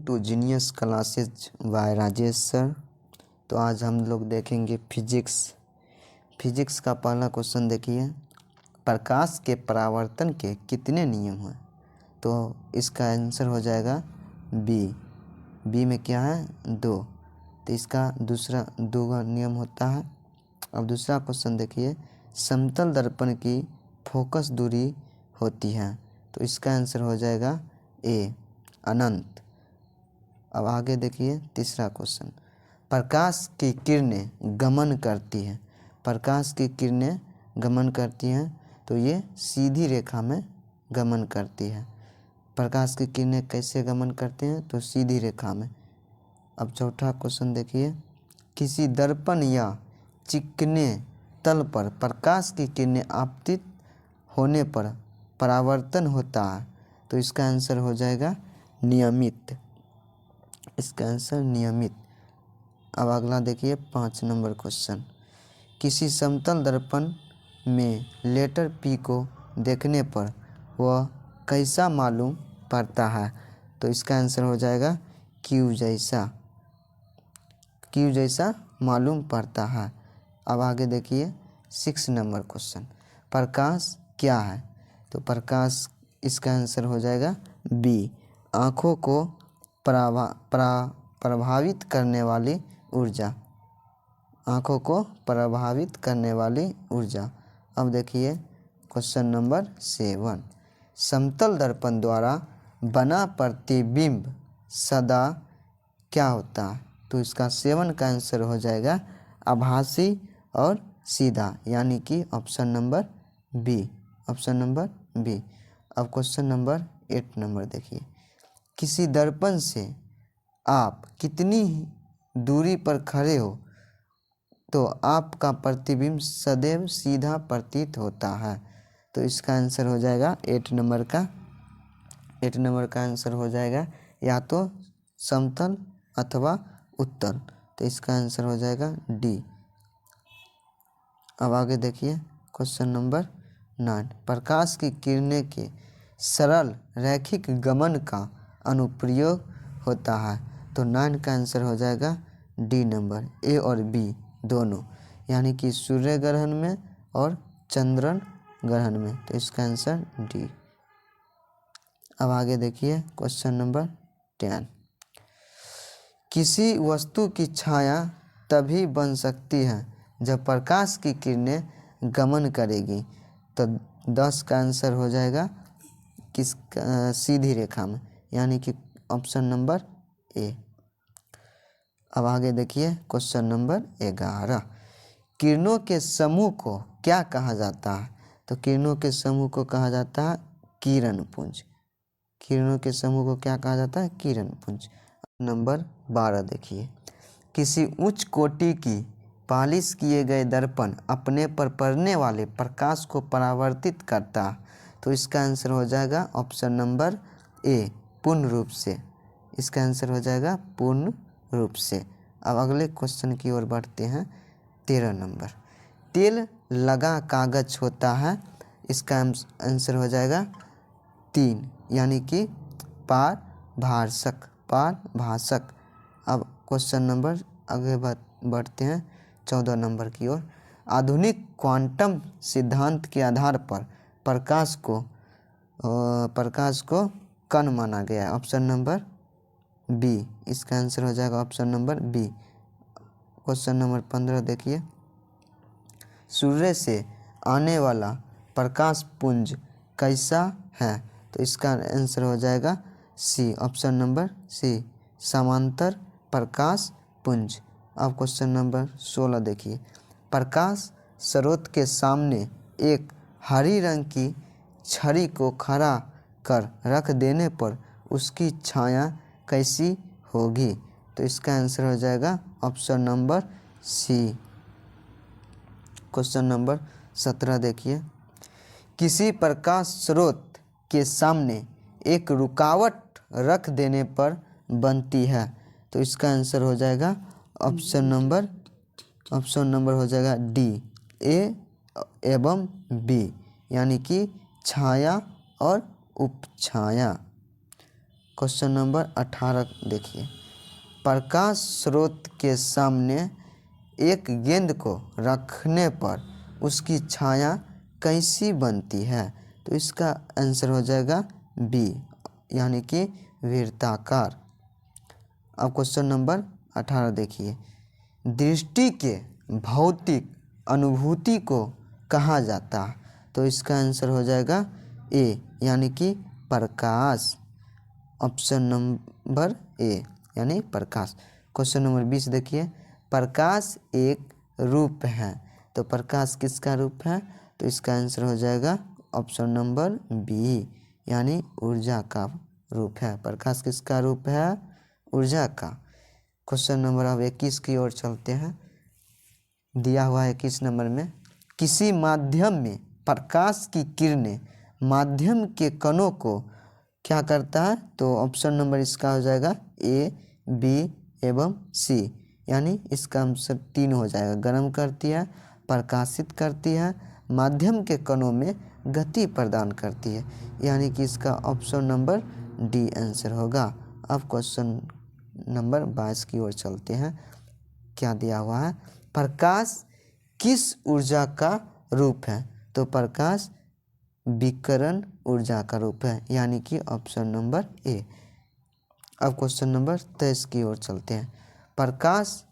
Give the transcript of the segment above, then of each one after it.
To Genius Classes by Rajesh sir. तो आज हम लोग देखेंगे फिजिक्स का पहला क्वेश्चन देखिए, प्रकाश के परावर्तन के कितने नियम हैं? तो इसका आंसर हो जाएगा बी में क्या है 2, तो इसका दूसरा 2 का नियम होता है। अब दूसरा क्वेश्चन देखिए, समतल दर्पण की फोकस दूरी होती है, तो इसका आंसर हो जाएगा ए अनंत। अब आगे देखिए तीसरा क्वेश्चन, प्रकाश की किरणें गमन करती हैं, प्रकाश की किरणें गमन करती हैं तो ये सीधी रेखा में गमन करती है। प्रकाश की किरणें कैसे गमन करती हैं? तो सीधी रेखा में। अब चौथा क्वेश्चन देखिए, किसी दर्पण या चिकने तल पर प्रकाश की किरणें आपतित होने पर परावर्तन होता है, तो इसका आंसर हो जाएगा नियमित। इसका आंसर नियमित। अब अगला देखिए 5 नंबर क्वेश्चन, किसी समतल दर्पण में लेटर पी को देखने पर वह कैसा मालूम पड़ता है? तो इसका आंसर हो जाएगा क्यू जैसा मालूम पड़ता है। अब आगे देखिए 6 नंबर क्वेश्चन, प्रकाश क्या है? तो प्रकाश, इसका आंसर हो जाएगा बी, आँखों को प्रभावित करने वाली ऊर्जा, आँखों को प्रभावित करने वाली ऊर्जा। अब देखिए क्वेश्चन नंबर 7, समतल दर्पण द्वारा बना प्रतिबिंब सदा क्या होता है? तो इसका 7 का आंसर हो जाएगा आभासी और सीधा, यानी कि ऑप्शन नंबर बी। अब क्वेश्चन नंबर 8 नंबर देखिए, किसी दर्पण से आप कितनी दूरी पर खड़े हो तो आपका प्रतिबिंब सदैव सीधा प्रतीत होता है? तो इसका आंसर हो जाएगा 8 नंबर का आंसर हो जाएगा या तो समतल अथवा उत्तल, तो इसका आंसर हो जाएगा डी। अब आगे देखिए क्वेश्चन नंबर 9, प्रकाश की किरणें के सरल रैखिक गमन का अनुप्रयोग होता है, तो 9 का आंसर हो जाएगा डी नंबर, ए और बी दोनों, यानी कि सूर्य ग्रहण में और चंद्रन ग्रहण में, तो इसका आंसर डी। अब आगे देखिए क्वेश्चन नंबर 10, किसी वस्तु की छाया तभी बन सकती है जब प्रकाश की किरणें गमन करेगी, तो 10 का आंसर हो जाएगा सीधी रेखा में, यानी कि ऑप्शन नंबर ए। अब आगे देखिए क्वेश्चन नंबर 11, किरणों के समूह को क्या कहा जाता है? तो किरणों के समूह को कहा जाता है किरण पुंज। किरणों के समूह को क्या कहा जाता है? किरण पुंज। नंबर 12 देखिए, किसी उच्च कोटि की पालिश किए गए दर्पण अपने पर पड़ने वाले प्रकाश को परावर्तित करता है, तो इसका आंसर हो जाएगा ऑप्शन नंबर ए पूर्ण रूप से। इसका आंसर हो जाएगा पूर्ण रूप से। अब अगले क्वेश्चन की ओर बढ़ते हैं 13 नंबर, तेल लगा कागज होता है, इसका आंसर हो जाएगा 3, यानी कि पारभाषक। अब क्वेश्चन नंबर आगे बढ़ते हैं 14 नंबर की ओर, आधुनिक क्वांटम सिद्धांत के आधार पर प्रकाश को कण माना गया है, ऑप्शन नंबर बी। इसका आंसर हो जाएगा option number B. Question number 15 देखिए, सूर्य से आने वाला प्रकाश पुंज कैसा है? तो इसका आंसर हो जाएगा सी, ऑप्शन नंबर सी, समांतर प्रकाश पुंज। अब क्वेश्चन नंबर 16 देखिए, प्रकाश स्रोत के सामने एक हरी रंग की छड़ी को खड़ा कर रख देने पर उसकी छाया कैसी होगी? तो इसका आंसर हो जाएगा option number C. Question number 17 देखिए, किसी प्रकाश स्रोत के सामने एक रुकावट रख देने पर बनती है, तो इसका आंसर हो जाएगा ऑप्शन नंबर हो जाएगा डी, ए एवं बी, यानी कि छाया और उपछाया। क्वेश्चन नंबर 18 देखिए, प्रकाश स्रोत के सामने एक गेंद को रखने पर उसकी छाया कैसी बनती है? तो इसका आंसर हो जाएगा बी, यानी कि वृत्ताकार। अब क्वेश्चन नंबर 18 देखिए, दृष्टि के भौतिक अनुभूति को कहा जाता है? तो इसका आंसर हो जाएगा ए, यानी कि प्रकाश। ऑप्शन नंबर ए यानी प्रकाश। क्वेश्चन नंबर 20 देखिए, प्रकाश एक रूप है। तो प्रकाश किसका रूप है? तो इसका आंसर हो जाएगा ऑप्शन नंबर बी, यानी ऊर्जा का रूप है। प्रकाश किसका रूप है? ऊर्जा का। क्वेश्चन नंबर अब 21 की ओर चलते हैं। दिया हुआ है 21 नंबर में, किसी माध्यम में प्रकाश की किरणें माध्यम के कणों को क्या करता है? तो ऑप्शन नंबर इसका हो जाएगा ए, बी एवं सी, यानी इसका आंसर 3 हो जाएगा। गर्म करती है, प्रकाशित करती है, माध्यम के कणों में गति प्रदान करती है, यानी कि इसका ऑप्शन नंबर डी आंसर होगा। अब क्वेश्चन नंबर 22 की ओर चलते हैं। क्या दिया हुआ है? प्रकाश किस ऊर्जा का रूप है? तो प्रकाश विकिरण ऊर्जा का रूप है, यानी कि ऑप्शन नंबर ए। अब क्वेश्चन नंबर 23 की ओर चलते हैं। प्रकाश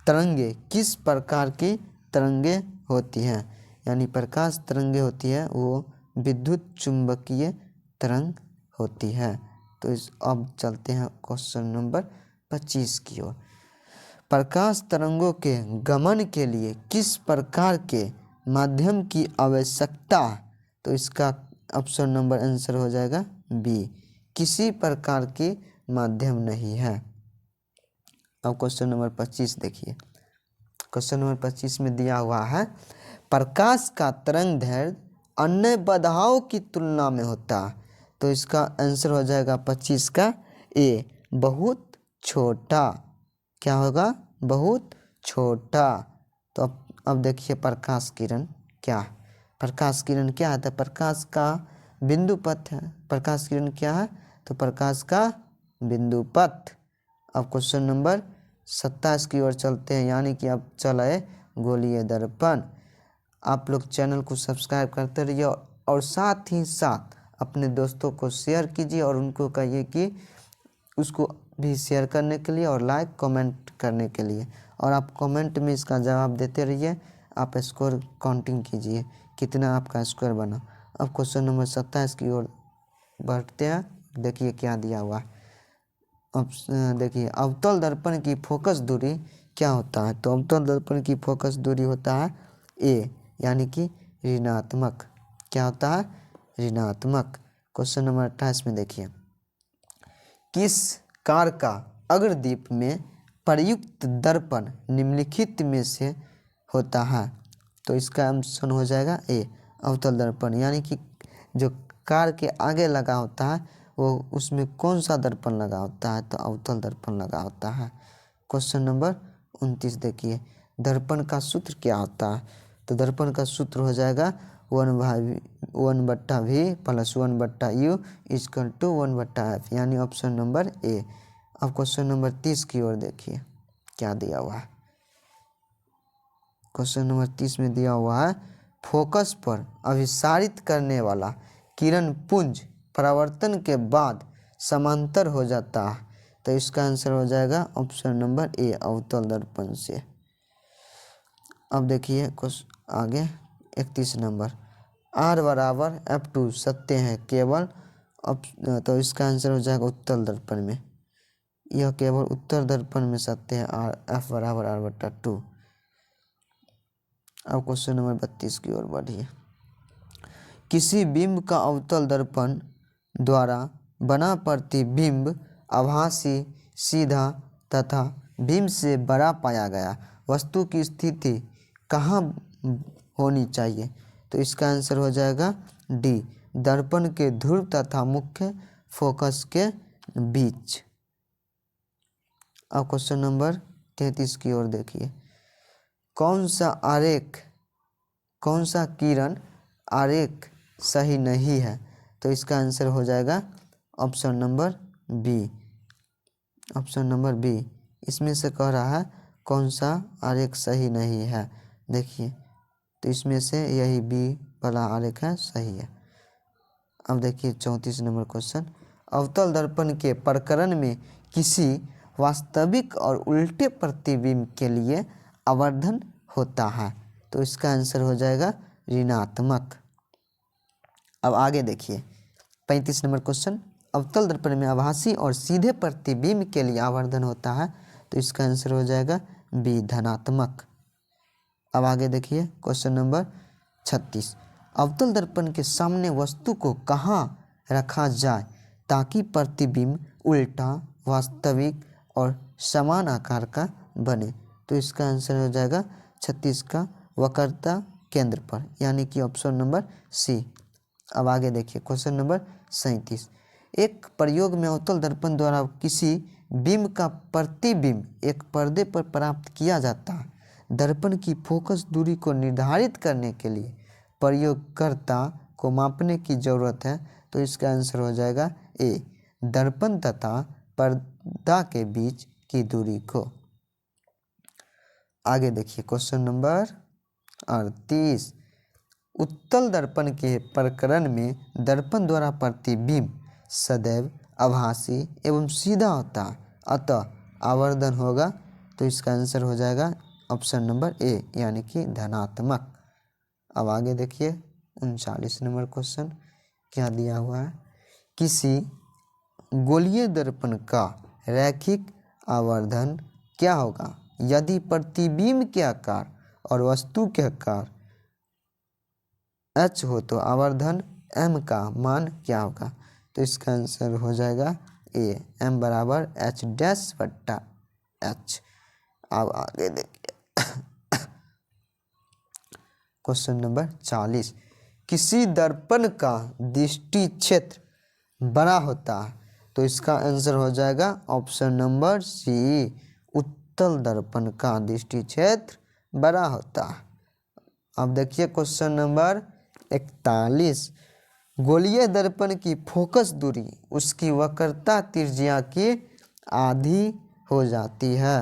तरंगे किस प्रकार की तरंगे होती हैं? यानी प्रकाश तरंगे होती है वो विद्युत चुंबकीय तरंग होती है। तो अब चलते हैं क्वेश्चन नंबर 25 की ओर। प्रकाश तरंगों के गमन के लिए किस प्रकार के माध्यम की आवश्यकता है? तो इसका ऑप्शन नंबर आंसर हो जाएगा बी, किसी प्रकार के माध्यम नहीं है। अब क्वेश्चन नंबर 25 देखिए, क्वेश्चन नंबर 25 में दिया हुआ है, प्रकाश का तरंग दैर्ध्य अन्य बाधाओं की तुलना में होता है। तो इसका आंसर हो जाएगा 25 का ए, बहुत छोटा। क्या होगा? बहुत छोटा। तो अब देखिए प्रकाश किरण क्या है? प्रकाश किरण क्या है? तो प्रकाश का बिंदु पथ है। प्रकाश किरण क्या है? तो प्रकाश का बिंदु पथ। अब क्वेश्चन नंबर 27 की ओर चलते हैं, यानी कि अब चले गोलीय दर्पण। आप लोग चैनल को सब्सक्राइब करते रहिए और साथ ही साथ अपने दोस्तों को शेयर कीजिए और उनको कहिए कि उसको भी शेयर करने के लिए और लाइक कमेंट करने के लिए। और आप कमेंट में इसका जवाब देते रहिए। आप स्कोर काउंटिंग कीजिए कितना आपका स्कोर बना। अब क्वेश्चन नंबर 27 की ओर बढ़ते हैं। देखिए क्या दिया हुआ है। अब देखिए, अवतल दर्पण की फोकस दूरी क्या होता है? तो अवतल दर्पण की फोकस दूरी होता है ए, यानी कि ऋणात्मक। क्या होता है? ऋणात्मक। क्वेश्चन नंबर 28 में देखिए, किस कार का अग्रदीप में प्रयुक्त दर्पण निम्नलिखित में से होता है? तो इसका ऑप्शन हो जाएगा ए, अवतल दर्पण, यानी कि जो कार के आगे लगा होता है वो उसमें कौन सा दर्पण लगा होता है? तो अवतल दर्पण लगा होता है। क्वेश्चन नंबर 29 देखिए, दर्पण का सूत्र क्या होता है? तो दर्पण का सूत्र हो जाएगा 1/v plus 1/u equal to 1/f, यानी ऑप्शन नंबर ए। अब क्वेश्चन नंबर 30 की ओर देखिए क्या दिया हुआ है। क्वेश्चन नंबर 30 में दिया हुआ है, फोकस पर अभिसारित करने वाला किरण पुंज परावर्तन के बाद समांतर हो जाता है। तो इसका आंसर हो जाएगा ऑप्शन नंबर ए, अवतल दर्पण से। अब देखिए कुछ आगे 31 नंबर, R बराबर F2 सत्य है केवल। अब तो इसका आंसर हो जाएगा उत्तल दर्पण में। यह केवल उत्तर दर्पण में सत्य है, F बराबर R/2। अब क्वेश्चन नंबर 32 की ओर बढ़िए, किसी बिंब का अवतल दर्पण द्वारा बना प्रतिबिंब आभासी, सीधा तथा बिंब से बड़ा पाया गया वस्तु की स्थिति कहाँ होनी चाहिए? तो इसका आंसर हो जाएगा डी, दर्पण के ध्रुव तथा मुख्य फोकस के बीच। अब क्वेश्चन नंबर 33 की ओर देखिए, कौन सा किरण आरेख सही नहीं है? तो इसका आंसर हो जाएगा option number B, option number B. इसमें से कह रहा है कौन सा आरेख सही नहीं है। देखिए तो इसमें से यही बी वाला आरेख है, सही है। अब देखिए 34 नंबर क्वेश्चन, अवतल दर्पण के प्रकरण में किसी वास्तविक और उल्टे प्रतिबिंब के लिए आवर्धन होता है, तो इसका आंसर हो जाएगा ऋणात्मक। अब आगे देखिए 35 नंबर क्वेश्चन, अवतल दर्पण में आभासी और सीधे प्रतिबिंब के लिए आवर्धन होता है, तो इसका आंसर हो जाएगा बी, धनात्मक। अब आगे देखिए क्वेश्चन नंबर 36, अवतल दर्पण के सामने वस्तु को कहाँ रखा जाए ताकि प्रतिबिंब उल्टा, वास्तविक और समान आकार का बने, तो इसका आंसर हो जाएगा 36 का वक्रता केंद्र पर, यानी कि ऑप्शन नंबर सी। अब आगे देखिए क्वेश्चन नंबर 37, एक प्रयोग में अवतल दर्पण द्वारा किसी बिंब का प्रतिबिंब एक पर्दे पर प्राप्त किया जाता है। दर्पण की फोकस दूरी को निर्धारित करने के लिए प्रयोगकर्ता को मापने की जरूरत है, तो इसका आंसर हो जाएगा ए, दर्पण तथा पर्दा के बीच की दूरी को। आगे देखिए क्वेश्चन नंबर 38, उत्तल दर्पण के प्रकरण में दर्पण द्वारा प्रतिबिंब सदैव आभासी एवं सीधा होता है, अतः आवर्धन होगा, तो इसका आंसर हो जाएगा ऑप्शन नंबर ए, यानी कि धनात्मक। अब आगे देखिए 39 नंबर क्वेश्चन क्या दिया हुआ है, किसी गोलीय दर्पण का रैखिक आवर्धन क्या होगा यदि प्रतिबिंब के आकार और वस्तु के आकार h हो, तो आवर्धन m का मान क्या होगा, तो इसका आंसर हो जाएगा ए, m बराबर h डैश बट्टा h। अब आगे देखिए क्वेश्चन नंबर 40, किसी दर्पण का दृष्टि क्षेत्र बड़ा होता है, तो इसका आंसर हो जाएगा ऑप्शन नंबर सी, उत्तल दर्पण का दृष्टि क्षेत्र बड़ा होता है। अब देखिए क्वेश्चन नंबर 41, गोलीय दर्पण की फोकस दूरी उसकी वक्रता त्रिज्या की आधी हो जाती है।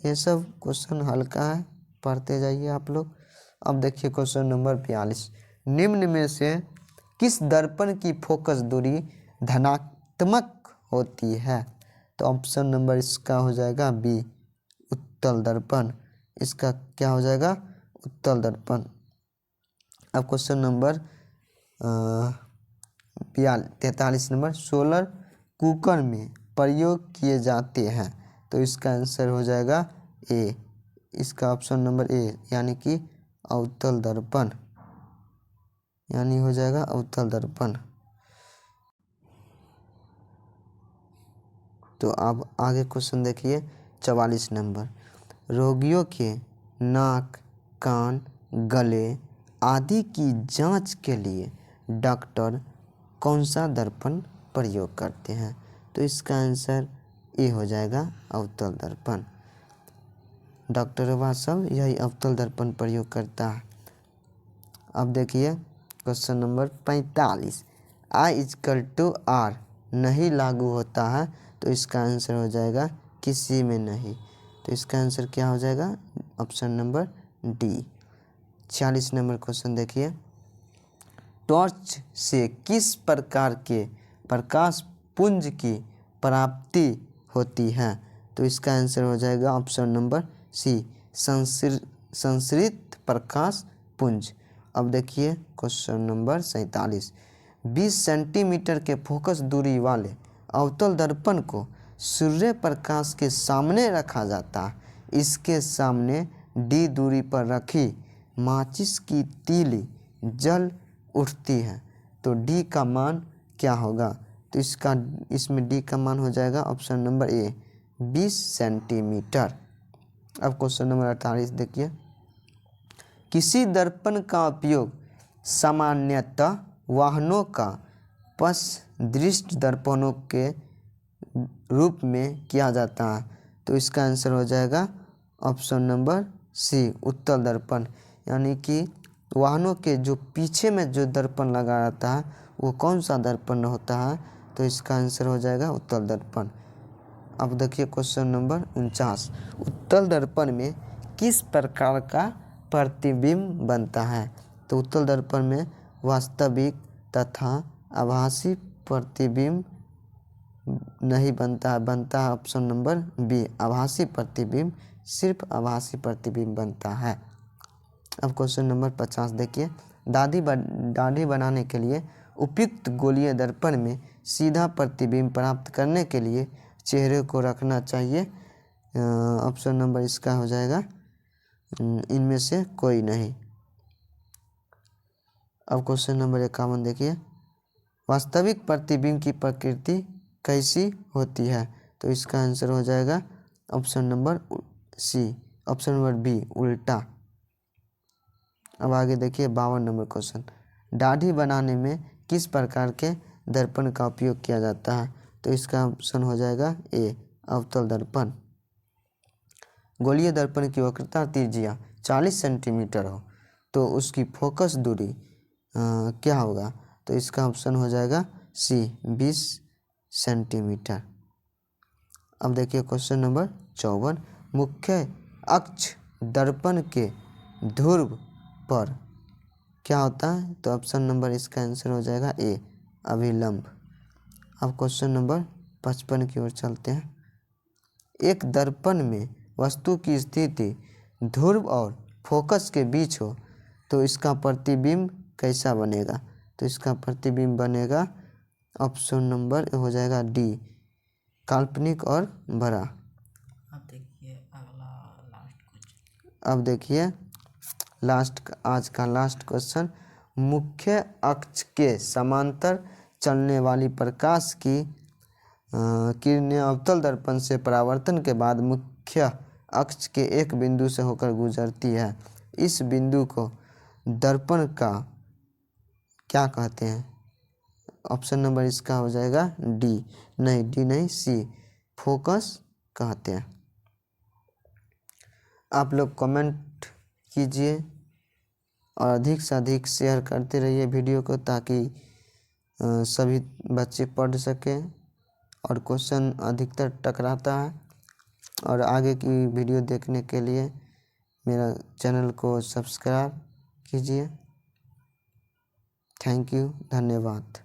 ये सब क्वेश्चन हल्का है, पढ़ते जाइए आप लोग। अब देखिए क्वेश्चन नंबर 42, निम्न में से किस दर्पण की फोकस दूरी धनात्मक होती है, तो ऑप्शन नंबर इसका हो जाएगा बी, उत्तल दर्पण। इसका क्या हो जाएगा, उत्तल दर्पण। अब question number 43 number, solar cooker में प्रयोग किए जाते हैं, तो इसका आंसर हो जाएगा ए, इसका ऑप्शन नंबर ए, यानी कि अवतल दर्पण, यानी हो जाएगा अवतल दर्पण। तो अब आगे क्वेश्चन देखिए 44 नंबर, रोगियों के नाक, कान, गले आदि की जांच के लिए डॉक्टर कौन सा दर्पण प्रयोग करते हैं, तो इसका आंसर ए हो जाएगा अवतल दर्पण। डॉक्टरवा सब यही अवतल दर्पण प्रयोग करता है। अब देखिए क्वेश्चन नंबर 45, I=R नहीं लागू होता है, तो इसका आंसर हो जाएगा किसी में नहीं, तो इसका आंसर क्या हो जाएगा option number D. 46 number question देखिए, टॉर्च से किस प्रकार के प्रकाश पुंज की प्राप्ति होती है, तो इसका आंसर हो जाएगा ऑप्शन नंबर सी, संश्रित प्रकाश पुंज। अब देखिए क्वेश्चन नंबर 47, 20 सेंटीमीटर के फोकस दूरी वाले अवतल दर्पण को सूर्य प्रकाश के सामने रखा जाता है, इसके सामने डी दूरी पर रखी माचिस की तीली जल उठती है, तो डी का मान क्या होगा, तो इसमें डी का मान हो जाएगा ऑप्शन नंबर ए, 20 सेंटीमीटर। अब क्वेश्चन नंबर 48 देखिए, किसी दर्पण का उपयोग सामान्यतः वाहनों का पथ दृष्टि दर्पणों के रूप में किया जाता है, तो इसका आंसर हो जाएगा ऑप्शन नंबर सी, उत्तल दर्पण। यानी कि वाहनों के जो पीछे में जो दर्पण लगा रहता है वो कौन सा दर्पण होता है, तो इसका आंसर हो जाएगा उत्तल दर्पण। अब देखिए क्वेश्चन नंबर 49। उत्तल दर्पण में किस प्रकार का प्रतिबिंब बनता है? तो उत्तल दर्पण में वास्तविक तथा आभासी प्रतिबिंब नहीं बनता है, बनता है ऑप्शन नंबर बी आभासी प्रतिबिंब, सिर्फ आभासी प्रतिबिंब बनता है। अब क्वेश्चन नंबर 50 देखिए। दाढ़ी बनाने के लिए उपयुक्त गोलीय दर्पण में सीधा प्रतिबिंब प्राप्त करने के लिए चेहरे को रखना चाहिए। ऑप्शन नंबर इसका हो जाएगा इनमें से कोई नहीं। अब क्वेश्चन नंबर 51 देखिए। वास्तविक प्रतिबिंब की प्रकृति कैसी होती है? तो इसका आंसर हो जाएगा option number C, option number B उल्टा। अब आगे देखिए 52 नंबर क्वेश्चन। दाढ़ी बनाने में किस प्रकार के दर्पण का उपयोग किया जाता है? तो इसका ऑप्शन हो जाएगा ए अवतल दर्पण। गोलीय दर्पण की वक्रता त्रिज्या 40 सेंटीमीटर हो तो उसकी फोकस दूरी क्या होगा? तो इसका ऑप्शन हो जाएगा सी 20 सेंटीमीटर। अब देखिए क्वेश्चन नंबर 54। मुख्य अक्ष दर्पण के ध्रुव पर क्या होता है? तो ऑप्शन नंबर इसका आंसर हो जाएगा ए अभिलंब। अब क्वेश्चन नंबर 55 की ओर चलते हैं। एक दर्पण में वस्तु की स्थिति ध्रुव और फोकस के बीच हो तो इसका प्रतिबिंब कैसा बनेगा? तो इसका प्रतिबिंब बनेगा ऑप्शन नंबर हो जाएगा डी काल्पनिक और बड़ा। अब देखिए आज का लास्ट क्वेश्चन। मुख्य अक्ष के समांतर चलने वाली प्रकाश की किरणें अवतल दर्पण से परावर्तन के बाद मुख्य अक्ष के एक बिंदु से होकर गुजरती है। इस बिंदु को दर्पण का क्या कहते हैं? ऑप्शन नंबर इसका हो जाएगा डी नहीं सी फोकस कहते हैं। आप लोग कमेंट कीजिए और अधिक से अधिक शेयर करते रहिए वीडियो को ताकि सभी बच्चे पढ़ सकें और क्वेश्चन अधिकतर टकराता है। और आगे की वीडियो देखने के लिए मेरा चैनल को सब्सक्राइब कीजिए। थैंक यू, धन्यवाद।